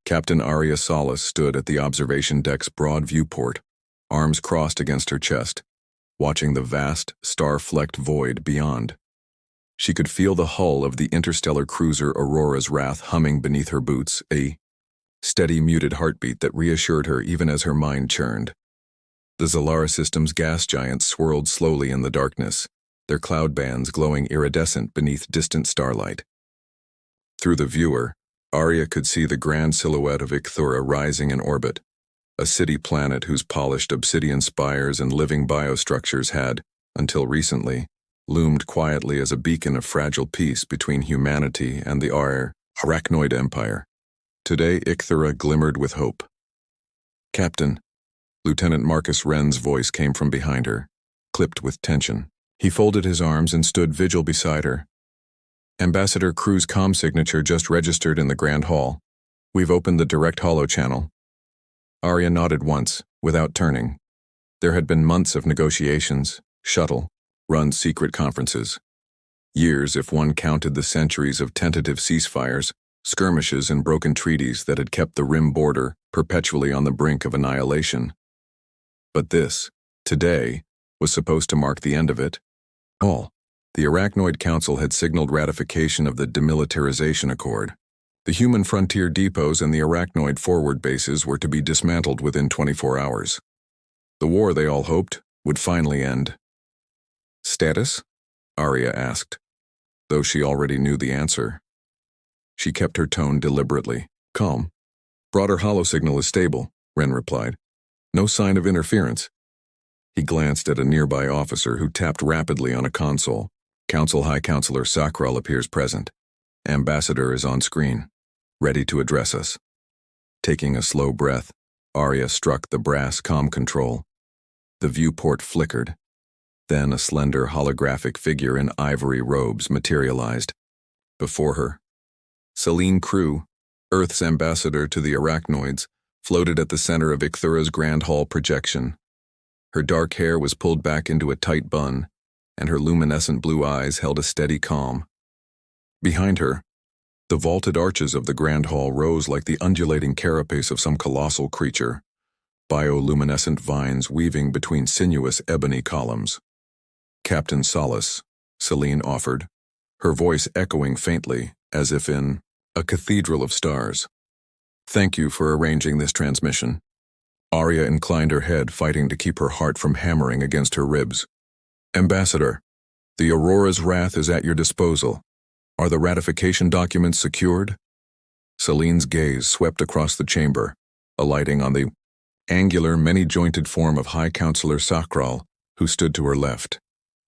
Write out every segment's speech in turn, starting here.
Captain Arya Solace stood at the observation deck's broad viewport, arms crossed against her chest, watching the vast, star-flecked void beyond. She could feel the hull of the interstellar cruiser Aurora's Wrath humming beneath her boots, a steady, muted heartbeat that reassured her even as her mind churned. The Zalara system's gas giants swirled slowly in the darkness, their cloud bands glowing iridescent beneath distant starlight. Through the viewer, Arya could see the grand silhouette of Icthura rising in orbit, a city planet whose polished obsidian spires and living biostructures had, until recently, loomed quietly as a beacon of fragile peace between humanity and the Arachnoid Empire. Today, Icthura glimmered with hope. "Captain," Lieutenant Marcus Wren's voice came from behind her, clipped with tension. He folded his arms and stood vigil beside her. "Ambassador Crew's comm signature just registered in the Grand Hall. We've opened the direct holo channel." Arya nodded once, without turning. There had been months of negotiations, run secret conferences. Years if one counted the centuries of tentative ceasefires, skirmishes and broken treaties that had kept the Rim border perpetually on the brink of annihilation. But this, today, was supposed to mark the end of it all. The Arachnoid Council had signaled ratification of the Demilitarization Accord. The human frontier depots and the Arachnoid forward bases were to be dismantled within 24 hours. The war, they all hoped, would finally end. "Status?" Arya asked, though she already knew the answer. She kept her tone deliberately calm. "Broader holosignal is stable," Wren replied. "No sign of interference." He glanced at a nearby officer who tapped rapidly on a console. "Council High Counselor Sakral appears present. Ambassador is on screen, ready to address us." Taking a slow breath, Arya struck the brass comm control. The viewport flickered. Then a slender holographic figure in ivory robes materialized. Before her, Selene Crew, Earth's ambassador to the Arachnoids, floated at the center of Icthura's Grand Hall projection. Her dark hair was pulled back into a tight bun, and her luminescent blue eyes held a steady calm. Behind her, the vaulted arches of the Grand Hall rose like the undulating carapace of some colossal creature, bioluminescent vines weaving between sinuous ebony columns. "Captain Solace," Selene offered, her voice echoing faintly, as if in a cathedral of stars. "Thank you for arranging this transmission." Arya inclined her head, fighting to keep her heart from hammering against her ribs. "Ambassador, the Aurora's Wrath is at your disposal. Are the ratification documents secured?" Selene's gaze swept across the chamber, alighting on the angular, many-jointed form of High Counselor Sakral, who stood to her left,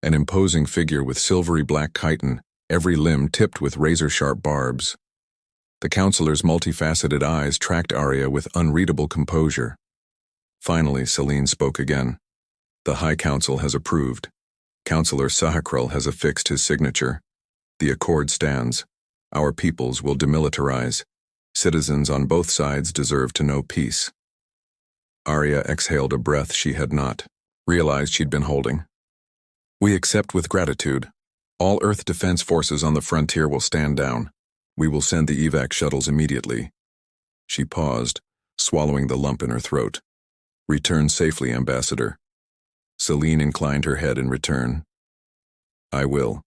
an imposing figure with silvery black chitin, every limb tipped with razor-sharp barbs. The counselor's multifaceted eyes tracked Arya with unreadable composure. Finally, Selene spoke again. "The High Council has approved. Counselor Sakral has affixed his signature. The accord stands. Our peoples will demilitarize. Citizens on both sides deserve to know peace." Arya exhaled a breath she had not realized she'd been holding. "We accept with gratitude. All Earth defense forces on the frontier will stand down. We will send the evac shuttles immediately." She paused, swallowing the lump in her throat. "Return safely, Ambassador." Selene inclined her head in return. "I will.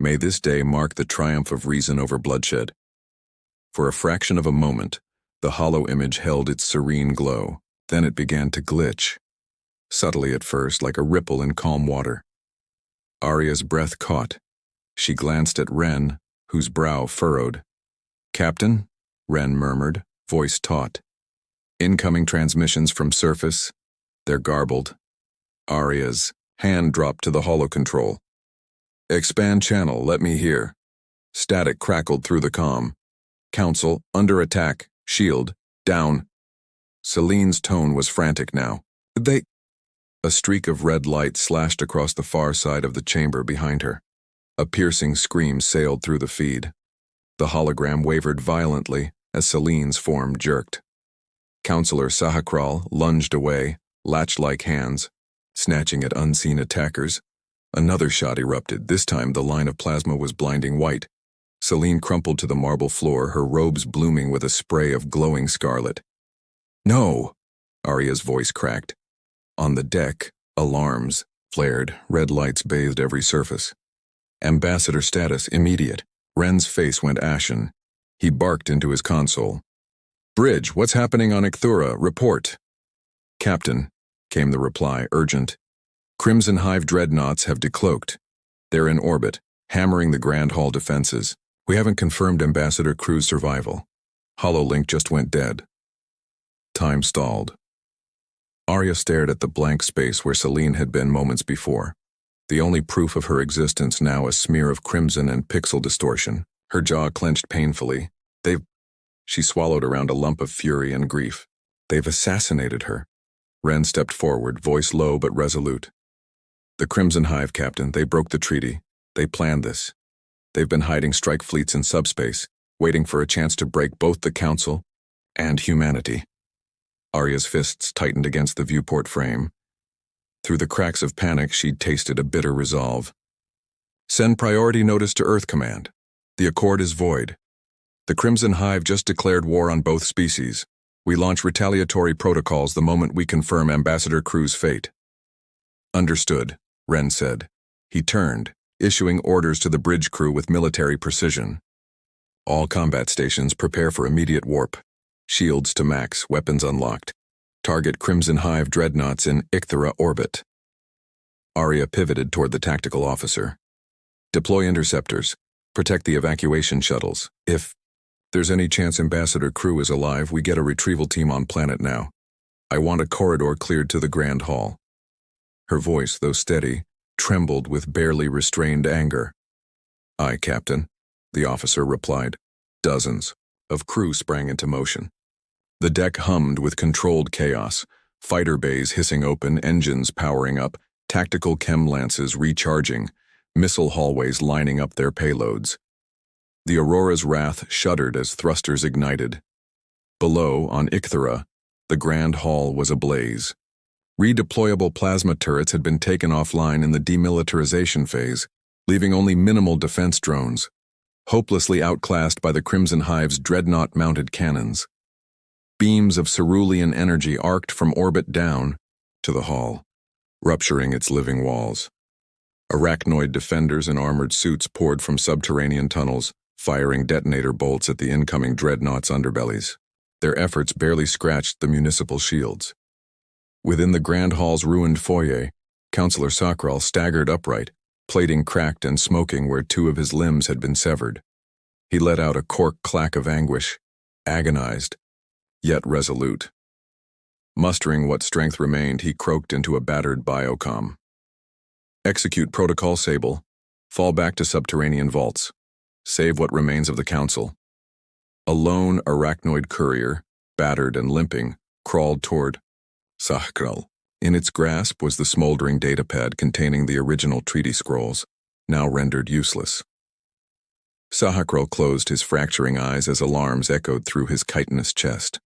May this day mark the triumph of reason over bloodshed." For a fraction of a moment, the hollow image held its serene glow. Then it began to glitch, subtly at first, like a ripple in calm water. Arya's breath caught. She glanced at Wren, whose brow furrowed. "Captain?" Wren murmured, voice taut. "Incoming transmissions from surface." They're garbled. Arya's hand dropped to the holocontrol. "Expand channel, let me hear." Static crackled through the comm. "Council, under attack, shield, down." Selene's tone was frantic now. A streak of red light slashed across the far side of the chamber behind her. A piercing scream sailed through the feed. The hologram wavered violently as Selene's form jerked. Counselor Sakral lunged away, latch-like hands, snatching at unseen attackers. Another shot erupted. This time the line of plasma was blinding white. Celine crumpled to the marble floor, her robes blooming with a spray of glowing scarlet. "No!" Arya's voice cracked. On the deck, alarms flared, red lights bathed every surface. Ambassador status immediate. Ren's face went ashen. He barked into his console. "Bridge, what's happening on Icthura? Report." "Captain," came the reply, urgent. "Crimson Hive dreadnoughts have decloaked. They're in orbit, hammering the Grand Hall defenses. We haven't confirmed Ambassador Crew's survival. Hololink just went dead." Time stalled. Arya stared at the blank space where Celine had been moments before. The only proof of her existence now a smear of crimson and pixel distortion. Her jaw clenched painfully. She swallowed around a lump of fury and grief. "They've assassinated her." Ren stepped forward, voice low but resolute. "The Crimson Hive, Captain, they broke the treaty. They planned this. They've been hiding strike fleets in subspace, waiting for a chance to break both the Council and humanity." Arya's fists tightened against the viewport frame. Through the cracks of panic, she'd tasted a bitter resolve. "Send priority notice to Earth Command. The accord is void. The Crimson Hive just declared war on both species. We launch retaliatory protocols the moment we confirm Ambassador Crew's fate." "Understood," Ren said. He turned, issuing orders to the bridge crew with military precision. "All combat stations prepare for immediate warp. Shields to max, weapons unlocked. Target Crimson Hive dreadnoughts in Icthura orbit." Arya pivoted toward the tactical officer. "Deploy interceptors. Protect the evacuation shuttles. If there's any chance Ambassador Crew is alive, we get a retrieval team on planet now. I want a corridor cleared to the Grand Hall." Her voice, though steady, trembled with barely restrained anger. "Aye, Captain," the officer replied. Dozens of crew sprang into motion. The deck hummed with controlled chaos, fighter bays hissing open, engines powering up, tactical chem lances recharging, missile hallways lining up their payloads. The Aurora's wrath shuddered as thrusters ignited. Below, on Icthura, the Grand Hall was ablaze. Redeployable plasma turrets had been taken offline in the demilitarization phase, leaving only minimal defense drones, hopelessly outclassed by the Crimson Hive's dreadnought-mounted cannons. Beams of cerulean energy arced from orbit down to the hall, rupturing its living walls. Arachnoid defenders in armored suits poured from subterranean tunnels, firing detonator bolts at the incoming dreadnoughts' underbellies. Their efforts barely scratched the municipal shields. Within the Grand Hall's ruined foyer, Councillor Sakral staggered upright, plating cracked and smoking where two of his limbs had been severed. He let out a cork clack of anguish, agonized, yet resolute. Mustering what strength remained, he croaked into a battered biocom. "Execute Protocol Sable. Fall back to subterranean vaults. Save what remains of the Council." A lone arachnoid courier, battered and limping, crawled toward Sakral. In its grasp was the smoldering datapad containing the original treaty scrolls, now rendered useless. Sahakral closed his fracturing eyes as alarms echoed through his chitinous chest.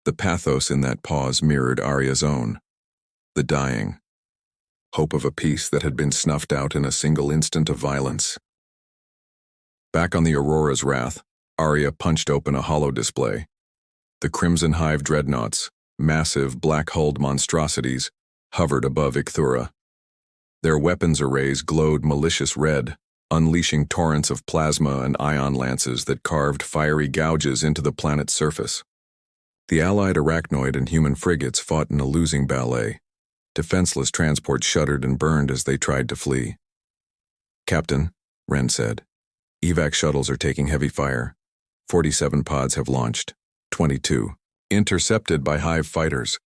The pathos in that pause mirrored Arya's own. The dying. Hope of a peace that had been snuffed out in a single instant of violence. Back on the Aurora's wrath, Arya punched open a holo display. The Crimson Hive dreadnoughts, massive black-hulled monstrosities, hovered above Icthura. Their weapons arrays glowed malicious red, unleashing torrents of plasma and ion lances that carved fiery gouges into the planet's surface. The allied arachnoid and human frigates fought in a losing ballet. Defenseless transports shuddered and burned as they tried to flee. "Captain," Ren said, "evac shuttles are taking heavy fire. 47 pods have launched. 22. Intercepted by Hive fighters.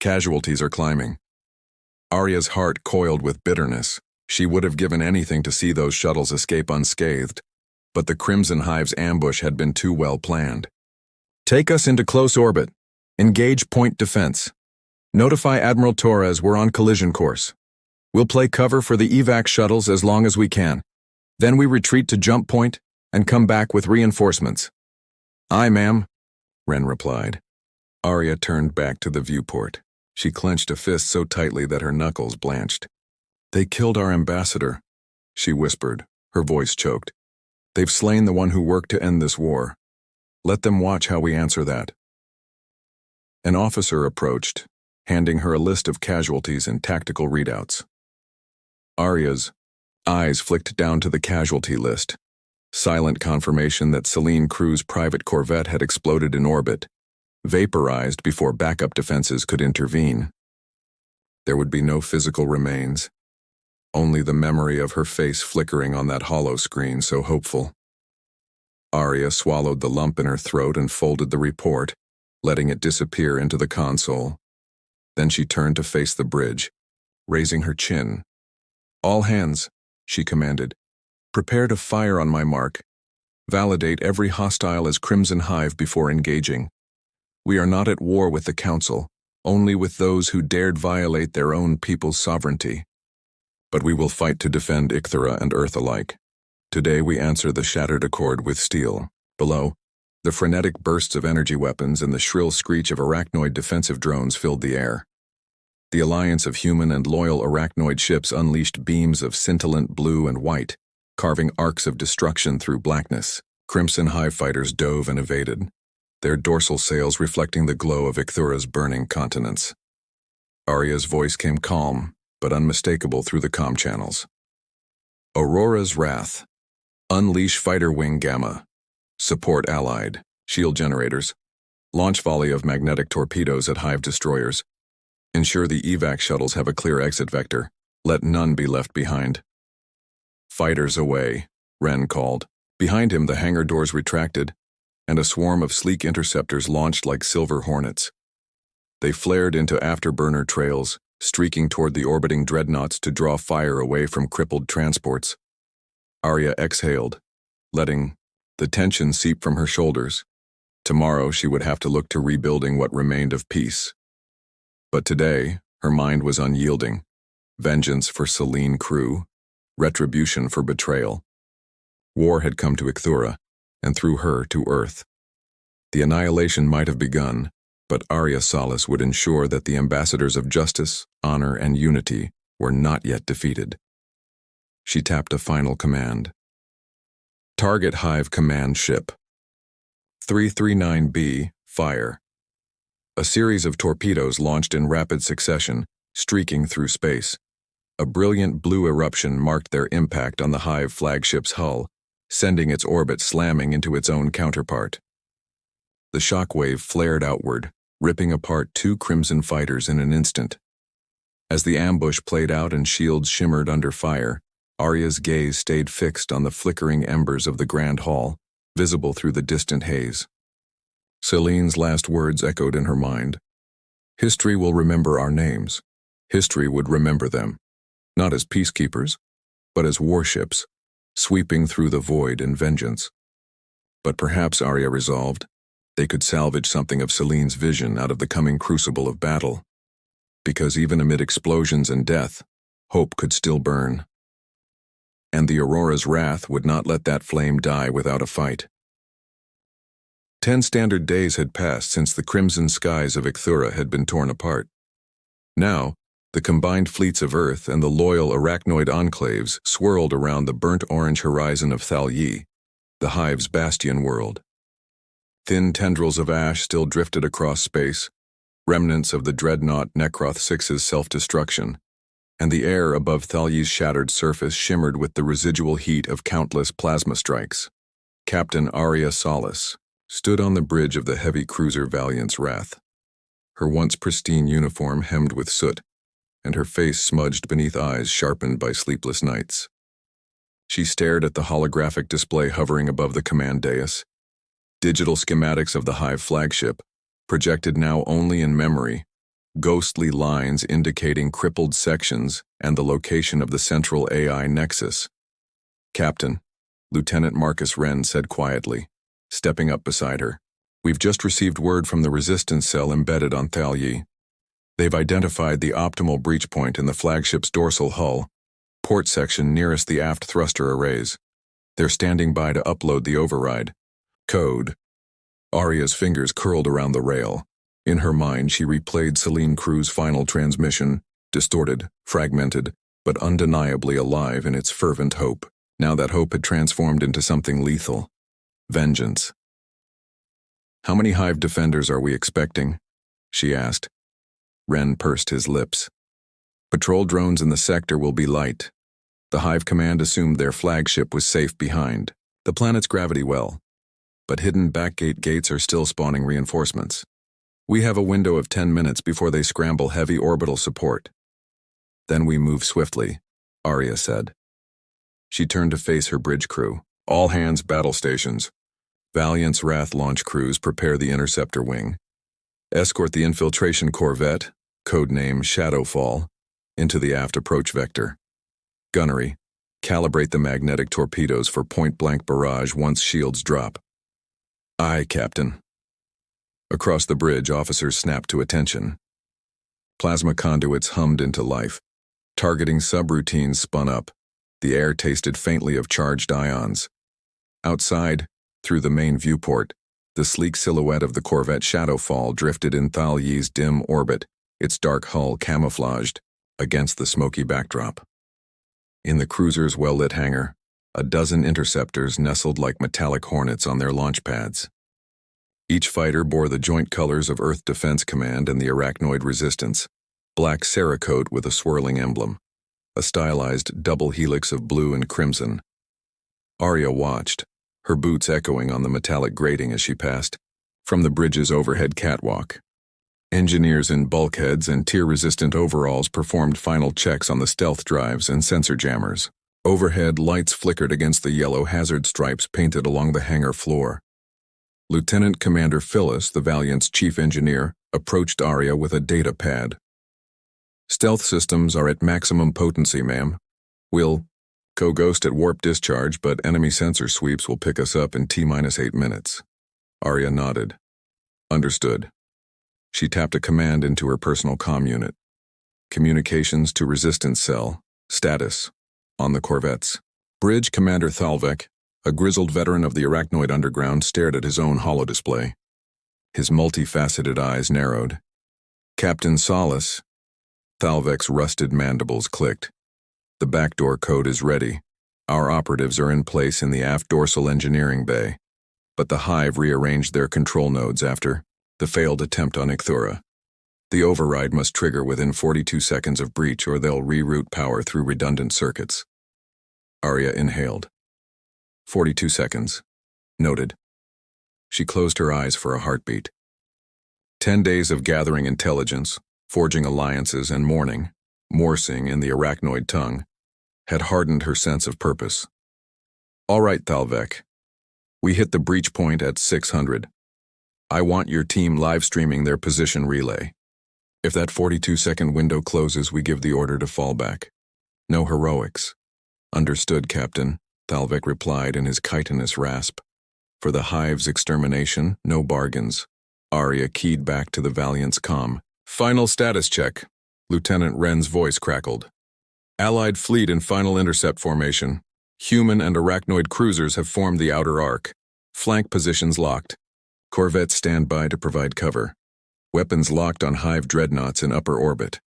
Casualties are climbing." Arya's heart coiled with bitterness. She would have given anything to see those shuttles escape unscathed, but the Crimson Hive's ambush had been too well planned. "Take us into close orbit. Engage point defense. Notify Admiral Torres we're on collision course. We'll play cover for the evac shuttles as long as we can. Then we retreat to jump point and come back with reinforcements." "Aye, ma'am," Ren replied. Arya turned back to the viewport. She clenched a fist so tightly that her knuckles blanched. "They killed our ambassador," she whispered, her voice choked. They've slain the one who worked to end this war. Let them watch how we answer that. An officer approached, handing her a list of casualties and tactical readouts. Arya's eyes flicked down to the casualty list. Silent confirmation that Selene Crew's private corvette had exploded in orbit, vaporized before backup defenses could intervene. There would be no physical remains, only the memory of her face flickering on that hollow screen so hopeful. Arya swallowed the lump in her throat and folded the report, letting it disappear into the console. Then she turned to face the bridge, raising her chin. "All hands," she commanded. "Prepare to fire on my mark. Validate every hostile as Crimson Hive before engaging. We are not at war with the Council, only with those who dared violate their own people's sovereignty. But we will fight to defend Icthera and Earth alike. Today we answer the shattered accord with steel." Below, the frenetic bursts of energy weapons and the shrill screech of arachnoid defensive drones filled the air. The alliance of human and loyal arachnoid ships unleashed beams of scintillant blue and white, carving arcs of destruction through blackness. Crimson Hive fighters dove and evaded, their dorsal sails reflecting the glow of Icthura's burning continents. Arya's voice came calm, but unmistakable through the comm channels. "Aurora's Wrath. Unleash Fighter Wing Gamma. Support Allied. Shield generators. Launch volley of magnetic torpedoes at Hive destroyers. Ensure the evac shuttles have a clear exit vector. Let none be left behind." "Fighters away," Wren called. Behind him the hangar doors retracted, and a swarm of sleek interceptors launched like silver hornets. They flared into afterburner trails, streaking toward the orbiting dreadnoughts to draw fire away from crippled transports. Arya exhaled, letting the tension seep from her shoulders. Tomorrow she would have to look to rebuilding what remained of peace. But today, her mind was unyielding. Vengeance for Selene Crew, retribution for betrayal. War had come to Icthura, and through her to Earth. The annihilation might have begun, but Arya Solace would ensure that the ambassadors of justice, honor, and unity were not yet defeated. She tapped a final command. "Target Hive Command Ship. 339B, fire." A series of torpedoes launched in rapid succession, streaking through space. A brilliant blue eruption marked their impact on the Hive flagship's hull, sending its orbit slamming into its own counterpart. The shockwave flared outward, ripping apart two Crimson fighters in an instant. As the ambush played out and shields shimmered under fire, Arya's gaze stayed fixed on the flickering embers of the Grand Hall, visible through the distant haze. Selene's last words echoed in her mind. "History will remember our names. History would remember them, not as peacekeepers, but as warships, sweeping through the void in vengeance." But perhaps, Arya resolved, they could salvage something of Selene's vision out of the coming crucible of battle. Because even amid explosions and death, hope could still burn. And the Aurora's wrath would not let that flame die without a fight. 10 standard days had passed since the crimson skies of Icthura had been torn apart. Now, the combined fleets of Earth and the loyal arachnoid enclaves swirled around the burnt-orange horizon of Thalyi, the Hive's bastion world. Thin tendrils of ash still drifted across space, remnants of the dreadnought Necroth 6's self-destruction, and the air above Thalyi's shattered surface shimmered with the residual heat of countless plasma strikes. Captain Arya Solace stood on the bridge of the heavy cruiser Valiant's Wrath, her once pristine uniform hemmed with soot, and her face smudged beneath eyes sharpened by sleepless nights. She stared at the holographic display hovering above the command dais. Digital schematics of the Hive flagship, projected now only in memory, ghostly lines indicating crippled sections and the location of the central AI nexus. "Captain," Lieutenant Marcus Wren said quietly, stepping up beside her, "we've just received word from the resistance cell embedded on Thalyi. They've identified the optimal breach point in the flagship's dorsal hull, port section nearest the aft thruster arrays. They're standing by to upload the override. Code." Arya's fingers curled around the rail. In her mind, she replayed Selene Crew's final transmission, distorted, fragmented, but undeniably alive in its fervent hope. Now that hope had transformed into something lethal. Vengeance. "How many Hive defenders are we expecting?" she asked. Wren pursed his lips. "Patrol drones in the sector will be light. The Hive command assumed their flagship was safe behind the planet's gravity well, but hidden backgate gates are still spawning reinforcements. We have a window of 10 minutes before they scramble heavy orbital support. Then we move swiftly," Arya said. She turned to face her bridge crew. "All hands battle stations. Valiant's Wrath launch crews prepare the interceptor wing. Escort the infiltration corvette, codename Shadowfall, into the aft approach vector. Gunnery, calibrate the magnetic torpedoes for point-blank barrage once shields drop." "Aye, Captain." Across the bridge, officers snapped to attention. Plasma conduits hummed into life. Targeting subroutines spun up. The air tasted faintly of charged ions. Outside, through the main viewport, the sleek silhouette of the corvette Shadowfall drifted in Thal Yi's dim orbit, its dark hull camouflaged against the smoky backdrop. In the cruiser's well-lit hangar, a dozen interceptors nestled like metallic hornets on their launch pads. Each fighter bore the joint colors of Earth Defense Command and the Arachnoid Resistance, black Cerakote with a swirling emblem, a stylized double helix of blue and crimson. Arya watched, her boots echoing on the metallic grating as she passed, from the bridge's overhead catwalk. Engineers in bulkheads and tear-resistant overalls performed final checks on the stealth drives and sensor jammers. Overhead lights flickered against the yellow hazard stripes painted along the hangar floor. Lieutenant Commander Phyllis, the Valiant's chief engineer, approached Arya with a data pad. "Stealth systems are at maximum potency, ma'am. We'll co-ghost at warp discharge, but enemy sensor sweeps will pick us up in T-8 minutes." Arya nodded. "Understood." She tapped a command into her personal comm unit. "Communications to Resistance Cell. Status. On the corvettes." Bridge Commander Thalvek, a grizzled veteran of the Arachnoid Underground, stared at his own holodisplay. His multifaceted eyes narrowed. "Captain Solace." Thalvek's rusted mandibles clicked. "The backdoor code is ready. Our operatives are in place in the aft dorsal engineering bay. But the Hive rearranged their control nodes after the failed attempt on Icthura. The override must trigger within 42 seconds of breach or they'll reroute power through redundant circuits." Arya inhaled. 42 seconds. Noted. She closed her eyes for a heartbeat. 10 days of gathering intelligence, forging alliances, and mourning, morsing in the Arachnoid tongue, had hardened her sense of purpose. "All right, Thalvek. We hit the breach point at 600. I want your team live-streaming their position relay. If that 42-second window closes, we give the order to fall back. No heroics." "Understood, Captain," Thalvek replied in his chitinous rasp. For the Hive's extermination, no bargains. Arya keyed back to the Valiant's comm. "Final status check." Lieutenant Wren's voice crackled. "Allied fleet in final intercept formation. Human and Arachnoid cruisers have formed the outer arc. Flank positions locked. Corvettes stand by to provide cover. Weapons locked on Hive dreadnoughts in upper orbit.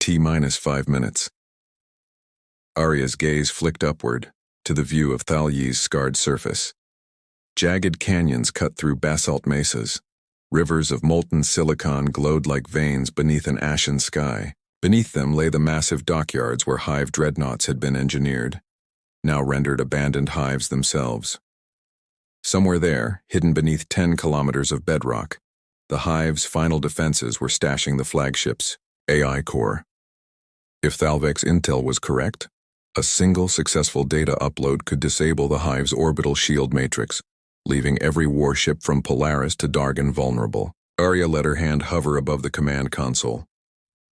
T-5 minutes." Arya's gaze flicked upward, to the view of Thal Yi's scarred surface. Jagged canyons cut through basalt mesas. Rivers of molten silicon glowed like veins beneath an ashen sky. Beneath them lay the massive dockyards where Hive dreadnoughts had been engineered, now rendered abandoned hives themselves. Somewhere there, hidden beneath 10 kilometers of bedrock, the Hive's final defenses were stashing the flagship's AI core. If Thalvek's intel was correct, a single successful data upload could disable the Hive's orbital shield matrix, leaving every warship from Polaris to Dargan vulnerable. Arya let her hand hover above the command console.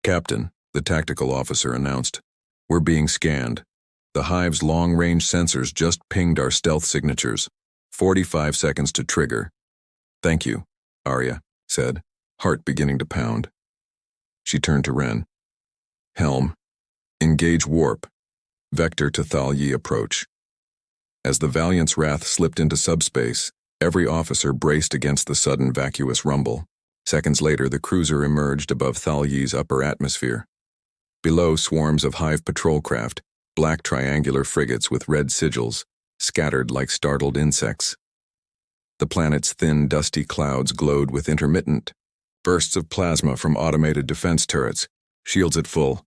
"Captain," the tactical officer announced, "we're being scanned. The Hive's long-range sensors just pinged our stealth signatures. 45 seconds to trigger." "Thank you," Arya said, heart beginning to pound. She turned to Wren. "Helm, engage warp. Vector to Thal Yi approach." As the Valiant's Wrath slipped into subspace, every officer braced against the sudden vacuous rumble. Seconds later, the cruiser emerged above Thal Yi's upper atmosphere. Below, swarms of Hive patrol craft, black triangular frigates with red sigils, scattered like startled insects. The planet's thin, dusty clouds glowed with intermittent bursts of plasma from automated defense turrets. Shields at full,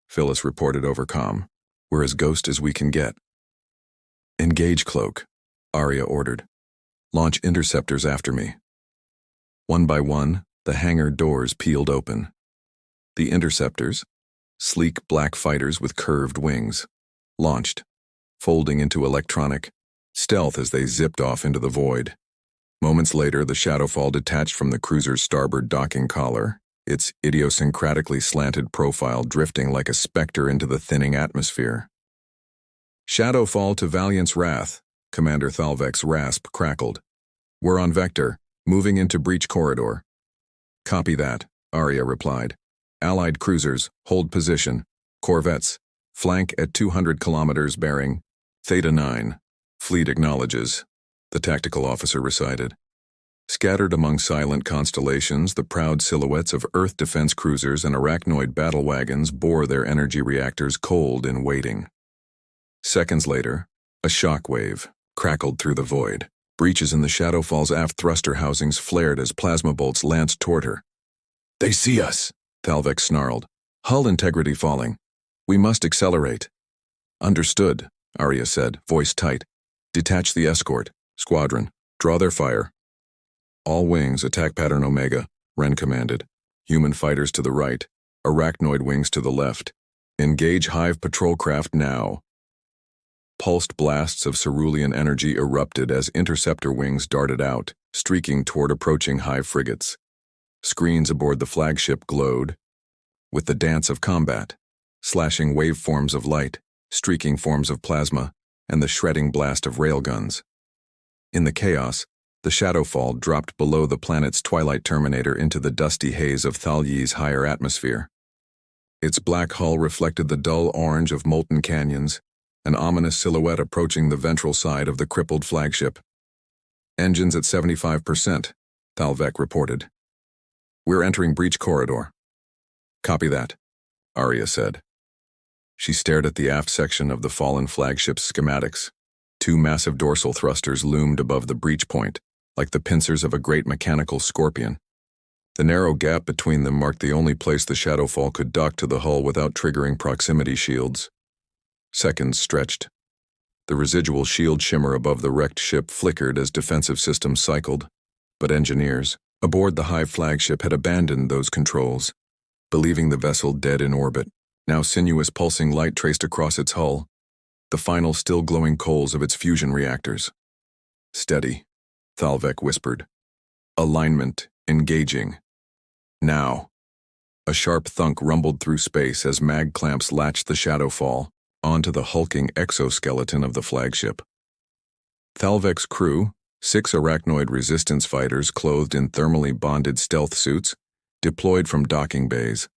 Phyllis reported over comm. We're as ghost as we can get. Engage cloak, Arya ordered. Launch interceptors after me. One by one, the hangar doors peeled open. The interceptors, sleek black fighters with curved wings, launched, folding into electronic stealth as they zipped off into the void. Moments later, the Shadowfall detached from the cruiser's starboard docking collar, its idiosyncratically slanted profile drifting like a specter into the thinning atmosphere. Shadowfall to Valiant's wrath, Commander Thalvek's rasp crackled. We're on vector, moving into breach corridor. Copy that, Arya replied. Allied cruisers, hold position. Corvettes, flank at 200 kilometers bearing. Theta 9. Fleet acknowledges, the tactical officer recited. Scattered among silent constellations, the proud silhouettes of Earth defense cruisers and arachnoid battle wagons bore their energy reactors cold in waiting. Seconds later, a shock wave crackled through the void. Breaches in the Shadowfall's aft thruster housings flared as plasma bolts lanced toward her. They see us, Thalvek snarled. Hull integrity falling. We must accelerate. Understood, Arya said, voice tight. Detach the escort. Squadron, draw their fire. All wings, attack pattern Omega, Wren commanded. Human fighters to the right, arachnoid wings to the left. Engage Hive patrol craft now. Pulsed blasts of cerulean energy erupted as interceptor wings darted out, streaking toward approaching Hive frigates. Screens aboard the flagship glowed with the dance of combat, slashing waveforms of light, streaking forms of plasma, and the shredding blast of railguns. In the chaos, the Shadowfall dropped below the planet's twilight terminator into the dusty haze of Thalyi's higher atmosphere. Its black hull reflected the dull orange of molten canyons, an ominous silhouette approaching the ventral side of the crippled flagship. Engines at 75%, Thalvek reported. We're entering breach corridor. Copy that, Arya said. She stared at the aft section of the fallen flagship's schematics. Two massive dorsal thrusters loomed above the breach point, like the pincers of a great mechanical scorpion. The narrow gap between them marked the only place the Shadowfall could dock to the hull without triggering proximity shields. Seconds stretched. The residual shield shimmer above the wrecked ship flickered as defensive systems cycled, but engineers aboard the Hive flagship had abandoned those controls, believing the vessel dead in orbit. Now sinuous pulsing light traced across its hull, the final still glowing coals of its fusion reactors. Steady, Thalvek whispered. Alignment, engaging. Now. A sharp thunk rumbled through space as mag clamps latched the Shadowfall onto the hulking exoskeleton of the flagship. Thalvek's crew, 6 arachnoid resistance fighters clothed in thermally bonded stealth suits, deployed from docking bays,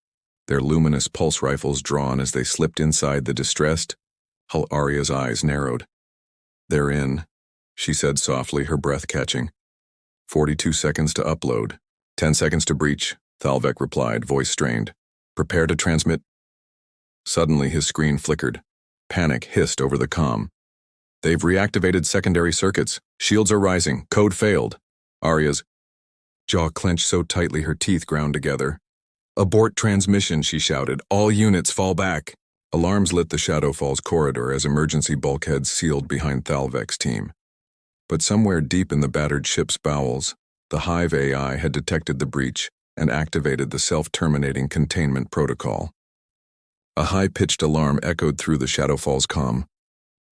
their luminous pulse rifles drawn as they slipped inside the distressed hull. Arya's eyes narrowed. They're in, she said softly, her breath catching. 42 seconds to upload. 10 seconds to breach, Thalvek replied, voice strained. Prepare to transmit. Suddenly his screen flickered. Panic hissed over the comm. They've reactivated secondary circuits. Shields are rising. Code failed. Arya's jaw clenched so tightly her teeth ground together. Abort transmission, she shouted. All units fall back. Alarms lit the Shadowfall's corridor as emergency bulkheads sealed behind Thalvek's team. But somewhere deep in the battered ship's bowels, the Hive AI had detected the breach and activated the self-terminating containment protocol. A high-pitched alarm echoed through the Shadowfall's comm.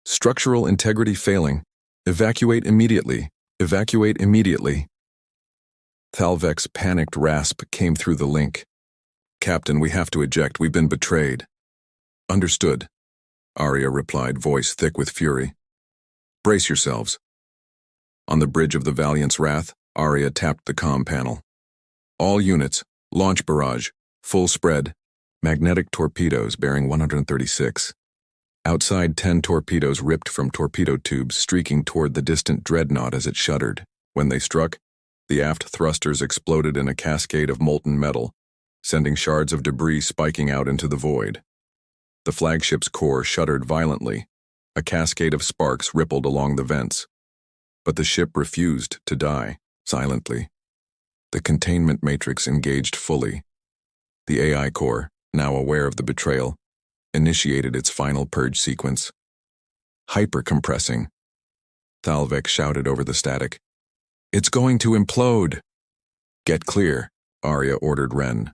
Structural integrity failing. Evacuate immediately. Evacuate immediately. Thalvek's panicked rasp came through the link. Captain, we have to eject. We've been betrayed. Understood, Arya replied, voice thick with fury. Brace yourselves. On the bridge of the Valiant's wrath, Arya tapped the comm panel. All units, launch barrage, full spread, magnetic torpedoes bearing 136. Outside, 10 torpedoes ripped from torpedo tubes streaking toward the distant dreadnought as it shuddered. When they struck, the aft thrusters exploded in a cascade of molten metal, sending shards of debris spiking out into the void. The flagship's core shuddered violently. A cascade of sparks rippled along the vents. But the ship refused to die, silently. The containment matrix engaged fully. The AI core, now aware of the betrayal, initiated its final purge sequence. Hypercompressing. Thalvek shouted over the static. It's going to implode. Get clear, Arya ordered Ren.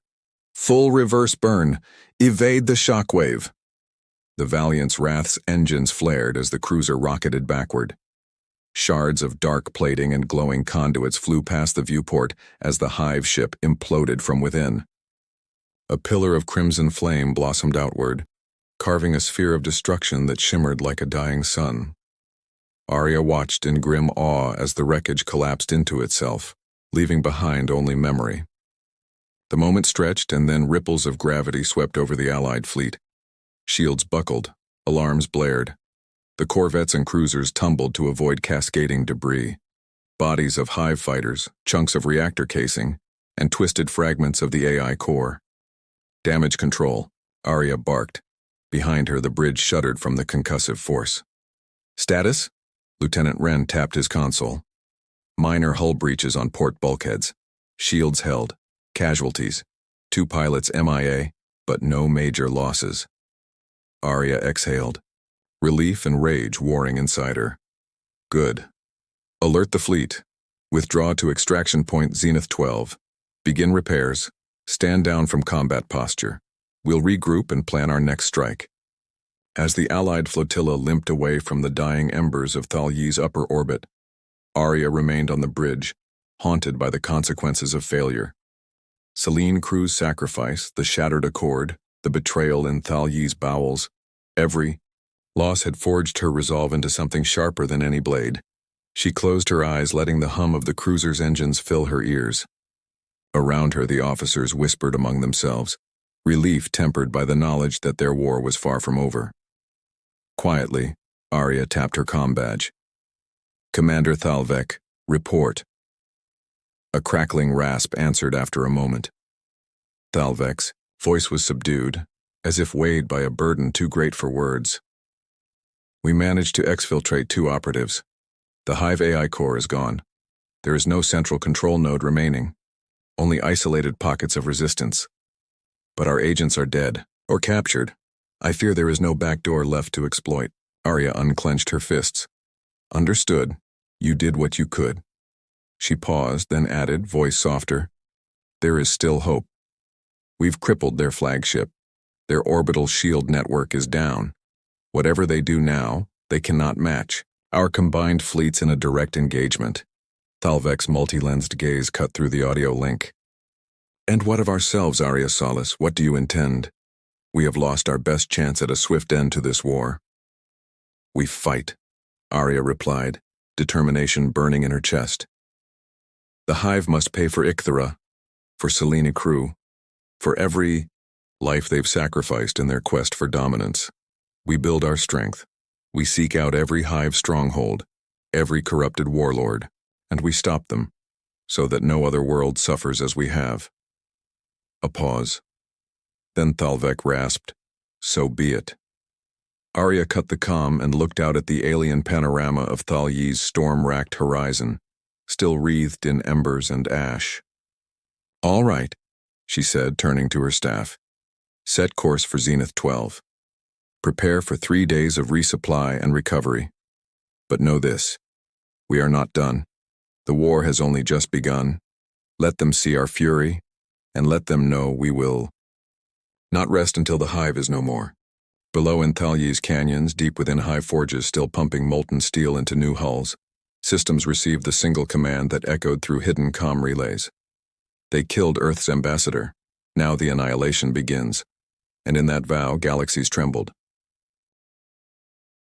Full reverse burn. Evade the shockwave. The Valiant's Wrath's engines flared as the cruiser rocketed backward. Shards of dark plating and glowing conduits flew past the viewport as the hive ship imploded from within. A pillar of crimson flame blossomed outward, carving a sphere of destruction that shimmered like a dying sun. Arya watched in grim awe as the wreckage collapsed into itself, leaving behind only memory. The moment stretched, and then ripples of gravity swept over the Allied fleet. Shields buckled, alarms blared. The corvettes and cruisers tumbled to avoid cascading debris. Bodies of hive fighters, chunks of reactor casing, and twisted fragments of the AI core. Damage control, Arya barked. Behind her, the bridge shuddered from the concussive force. Status? Lieutenant Wren tapped his console. Minor hull breaches on port bulkheads. Shields held. Casualties. 2 pilots MIA, but no major losses. Arya exhaled. Relief and rage warring inside her. Good. Alert the fleet. Withdraw to extraction point Zenith 12. Begin repairs. Stand down from combat posture. We'll regroup and plan our next strike. As the Allied flotilla limped away from the dying embers of Thalyi's upper orbit, Arya remained on the bridge, haunted by the consequences of failure. Selene Crew's sacrifice, the shattered accord, the betrayal in Thalyi's bowels, every loss had forged her resolve into something sharper than any blade. She closed her eyes, letting the hum of the cruiser's engines fill her ears. Around her, the officers whispered among themselves, relief tempered by the knowledge that their war was far from over. Quietly, Arya tapped her comm badge. Commander Thalvek, report. A crackling rasp answered after a moment. Thalvek's voice was subdued, as if weighed by a burden too great for words. We managed to exfiltrate 2 operatives. The Hive AI core is gone. There is no central control node remaining, only isolated pockets of resistance. But our agents are dead, or captured. I fear there is no back door left to exploit. Arya unclenched her fists. Understood. You did what you could. She paused, then added, voice softer. There is still hope. We've crippled their flagship. Their orbital shield network is down. Whatever they do now, they cannot match. Our combined fleets in a direct engagement. Thalvek's multi-lensed gaze cut through the audio link. And what of ourselves, Arya Solace? What do you intend? We have lost our best chance at a swift end to this war. We fight, Arya replied, determination burning in her chest. The Hive must pay for Icthera, for Selene Crew, for every life they've sacrificed in their quest for dominance. We build our strength. We seek out every Hive stronghold, every corrupted warlord, and we stop them, so that no other world suffers as we have. A pause. Then Thalvek rasped, so be it. Arya cut the comm and looked out at the alien panorama of Thalyi's storm-racked horizon, still wreathed in embers and ash. All right, she said, turning to her staff. Set course for Zenith 12. Prepare for 3 days of resupply and recovery. But know this, we are not done. The war has only just begun. Let them see our fury, and let them know we will not rest until the Hive is no more. Below in Thalyi's canyons, deep within Hive forges still pumping molten steel into new hulls, systems received the single command that echoed through hidden comm relays. They killed Earth's ambassador. Now the annihilation begins. And in that vow, galaxies trembled.